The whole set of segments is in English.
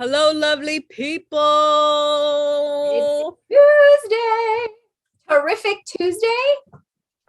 Hello, lovely It's people. Tuesday. Terrific Tuesday.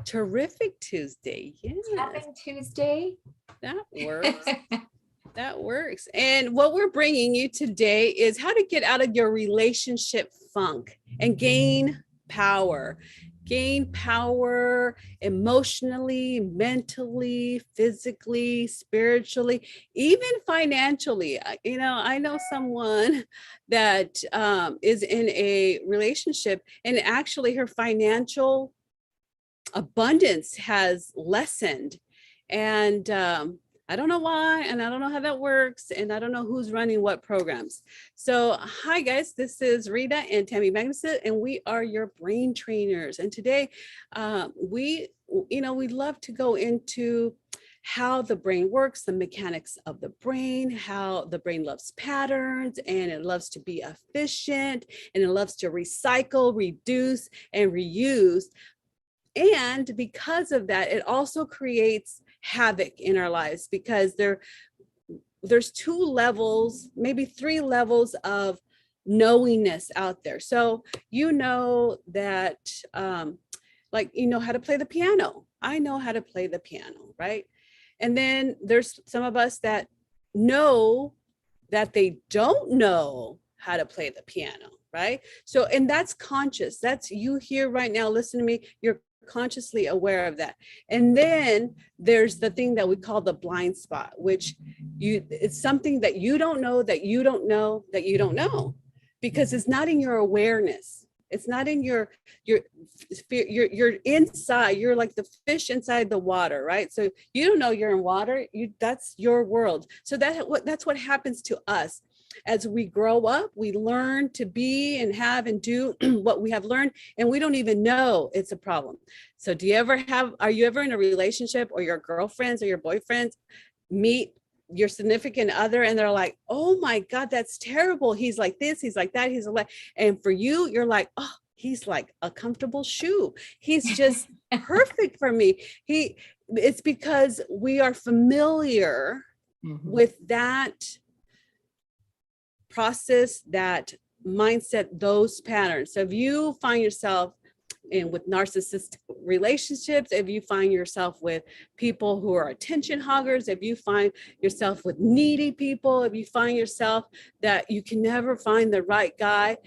Terrific Tuesday. Yes, Tapping Tuesday. that works. That works. And what we're bringing you today is how to get out of your relationship funk and gain power. Gain power emotionally, mentally, physically, spiritually, even financially. I know someone that is in a relationship, and actually her financial abundance has lessened. And I don't know why, and I don't know how that works, and I don't know who's running what programs. So, hi guys, this is Rita and Tammy Magnuson, and we are your brain trainers. And today, we love to go into how the brain works, the mechanics of the brain, how the brain loves patterns, and it loves to be efficient, and it loves to recycle, reduce, and reuse. And because of that, it also creates havoc in our lives, because there's two levels, maybe three levels of knowingness out there. So you know that like you know how to play the piano. I know how to play the piano, right? And then there's some of us that know that they don't know how to play the piano, right? So, and that's conscious. That's you here right now. Listen to me. You're consciously aware of that. And then there's the thing that we call the blind spot, which it's something that you don't know, that you don't know, that you don't know, because it's not in your awareness. It's not in you're inside. You're like the fish inside the water, right? So you don't know you're in water. That's your world. So that's what happens to us. As we grow up, we learn to be and have and do what we have learned, and we don't even know it's a problem. So are you ever in a relationship, or your girlfriends or your boyfriends meet your significant other and they're like, oh my God, that's terrible. He's like this, he's like that, he's like, and for you, you're like, oh, he's like a comfortable shoe. He's just perfect for me. It's because we are familiar with that process, that mindset, those patterns. So if you find yourself with narcissistic relationships, if you find yourself with people who are attention hoggers, if you find yourself with needy people, if you find yourself that you can never find the right guy,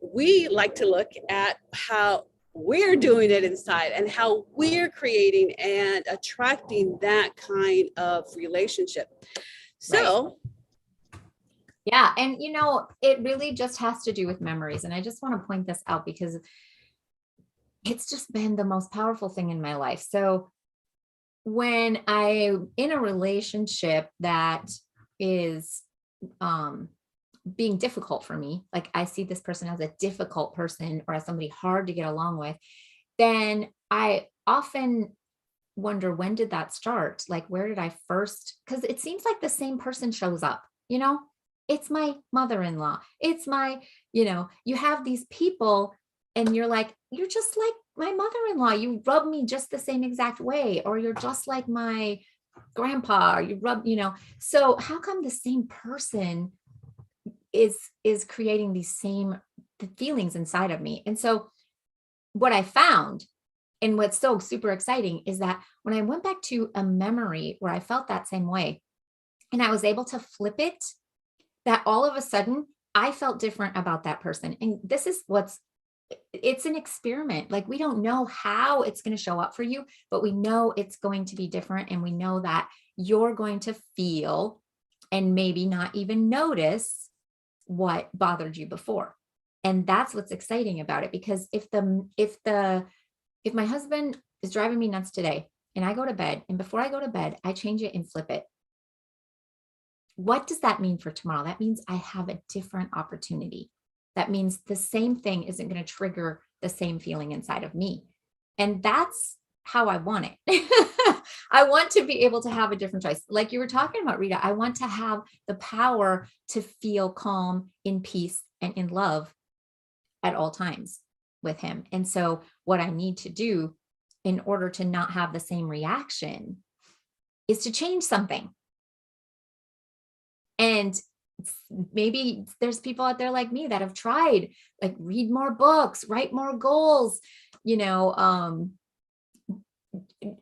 we like to look at how we're doing it inside and how we're creating and attracting that kind of relationship. So, right. Yeah. And, it really just has to do with memories. And I just want to point this out because it's just been the most powerful thing in my life. So when I'm in a relationship that is being difficult for me, like I see this person as a difficult person or as somebody hard to get along with, then I often wonder, when did that start? Like, where did I first? Because it seems like the same person shows up, it's my mother-in-law. It's my, you have these people and you're like, you're just like my mother-in-law. You rub me just the same exact way, or you're just like my grandpa, or you rub, so how come the same person is creating these same feelings inside of me? And so what I found, and what's so super exciting, is that when I went back to a memory where I felt that same way and I was able to flip it, that all of a sudden I felt different about that person. And this is it's an experiment. Like, we don't know how it's going to show up for you, but we know it's going to be different. And we know that you're going to feel and maybe not even notice what bothered you before. And that's what's exciting about it. Because if my husband is driving me nuts today and I go to bed, and before I go to bed, I change it and flip it, what does that mean for tomorrow? That means I have a different opportunity. That means the same thing isn't going to trigger the same feeling inside of me. And that's how I want it. I want to be able to have a different choice. Like you were talking about, Rita, I want to have the power to feel calm, in peace, and in love at all times with him. And so what I need to do in order to not have the same reaction is to change something. And maybe there's people out there like me that have tried, like, read more books, write more goals, you know,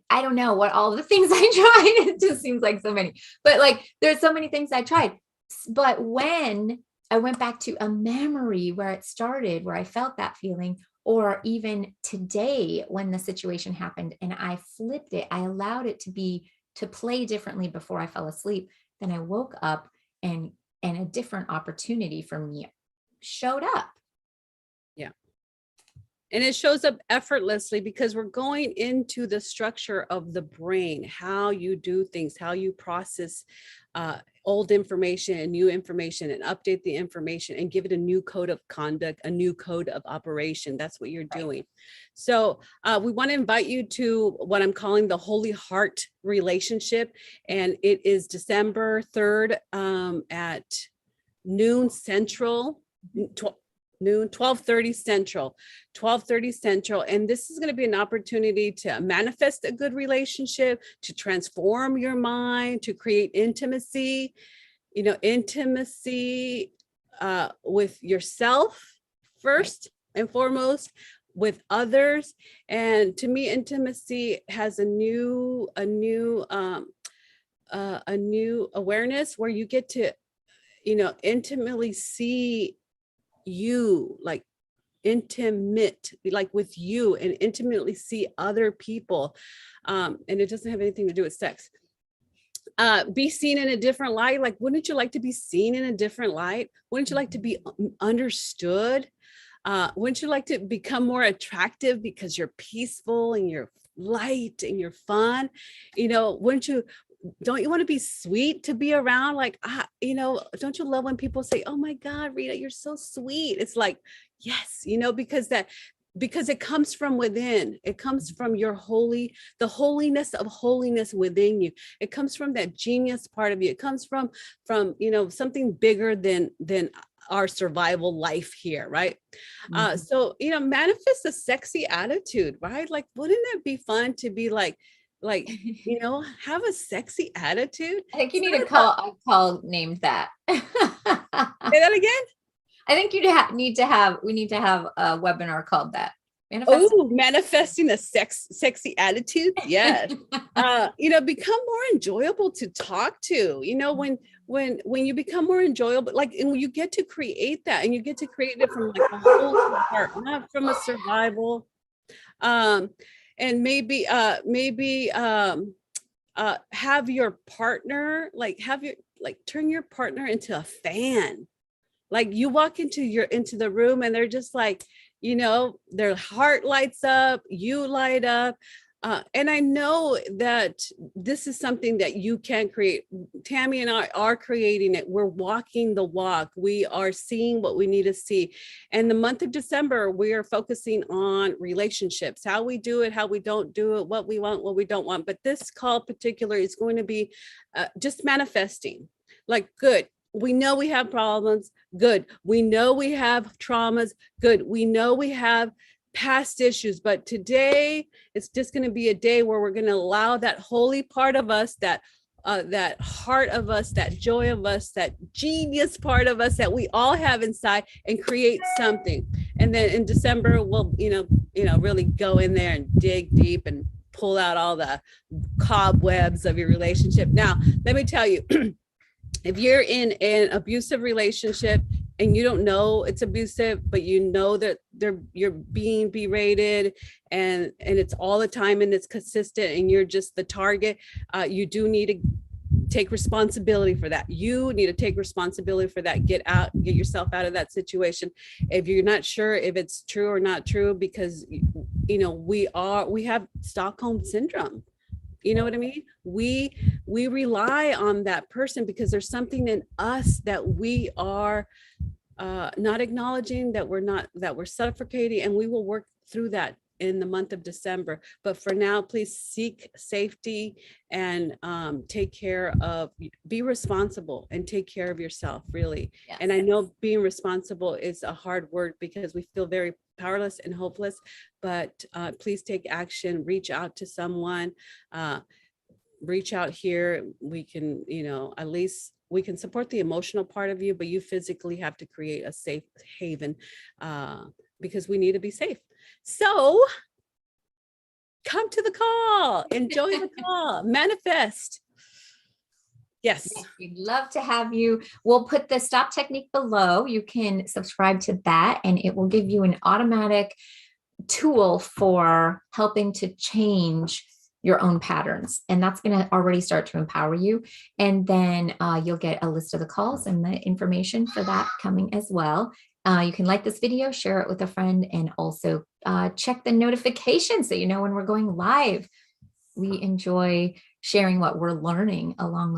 I don't know what all the things I tried. It just seems like so many, but like there's so many things I tried. But when I went back to a memory where it started, where I felt that feeling, or even today when the situation happened and I flipped it, I allowed it to play differently before I fell asleep. Then I woke up and a different opportunity for me showed up. Yeah. And it shows up effortlessly because we're going into the structure of the brain, how you do things, how you process old information and new information, and update the information and give it a new code of conduct, a new code of operation. That's what you're doing. So we want to invite you to what I'm calling the Holy Heart Relationship. And it is December 3rd at noon Central, noon, 12:30 Central, 12:30 Central. And this is going to be an opportunity to manifest a good relationship, to transform your mind, to create intimacy, intimacy with yourself first and foremost, with others. And to me, intimacy has a new awareness where you get to, intimately see you, like intimate, like with you, and intimately see other people. And it doesn't have anything to do with sex. Be seen in a different light. Like, wouldn't you like to be seen in a different light? Wouldn't you like to be understood? Wouldn't you like to become more attractive because you're peaceful and you're light and you're fun? Don't you want to be sweet to be around? Like, don't you love when people say, "Oh my God, Rita, you're so sweet"? It's like, yes, because it comes from within. It comes from the holiness of holiness within you. It comes from that genius part of you. It comes from something bigger than our survival life here, right? So manifest a sexy attitude, right? Like, wouldn't that be fun to be like have a sexy attitude? I think you need a call named that. Say that again. I think we need to have a webinar called that. Manifesting a sexy attitude. Yes. Become more enjoyable to talk to. When you become more enjoyable, like, and you get to create that, and you get to create it from like a whole heart, not from a survival. And maybe have your partner, turn your partner into a fan. Like, you walk into the room and they're just like, their heart lights up, you light up. And I know that this is something that you can create. Tammy and I are creating it. We're walking the walk. We are seeing what we need to see. And the month of December, we are focusing on relationships, how we do it, how we don't do it, what we want, what we don't want. But this call particular is going to be just manifesting. Like, good. We know we have problems. Good. We know we have traumas. Good. We know we have past issues, but today it's just going to be a day where we're going to allow that holy part of us, that heart of us, that joy of us, that genius part of us that we all have inside, and create something. And then in December, we'll really go in there and dig deep and pull out all the cobwebs of your relationship. Now, let me tell you, if you're in an abusive relationship and you don't know it's abusive, but you know that you're being berated and it's all the time and it's consistent and you're just the target, you do need to take responsibility for that. You need to take responsibility for that. Get yourself out of that situation. If you're not sure if it's true or not true, because we have Stockholm syndrome. You know what I mean? We rely on that person because there's something in us that we are not acknowledging, that we're suffocating, and we will work through that in the month of December. But for now, please seek safety and be responsible and take care of yourself, really. Yes. And I know being responsible is a hard word because we feel very powerless and hopeless, but please take action, reach out to someone, reach out here. We can, at least we can support the emotional part of you, but you physically have to create a safe haven, because we need to be safe. So come to the call, enjoy the call, manifest. Yes. Yes, we'd love to have you. We'll put the stop technique below. You can subscribe to that, and it will give you an automatic tool for helping to change your own patterns. And that's going to already start to empower you. And then you'll get a list of the calls and the information for that coming as well. You can like this video, share it with a friend, and also check the notifications so you know when we're going live. We enjoy sharing what we're learning along the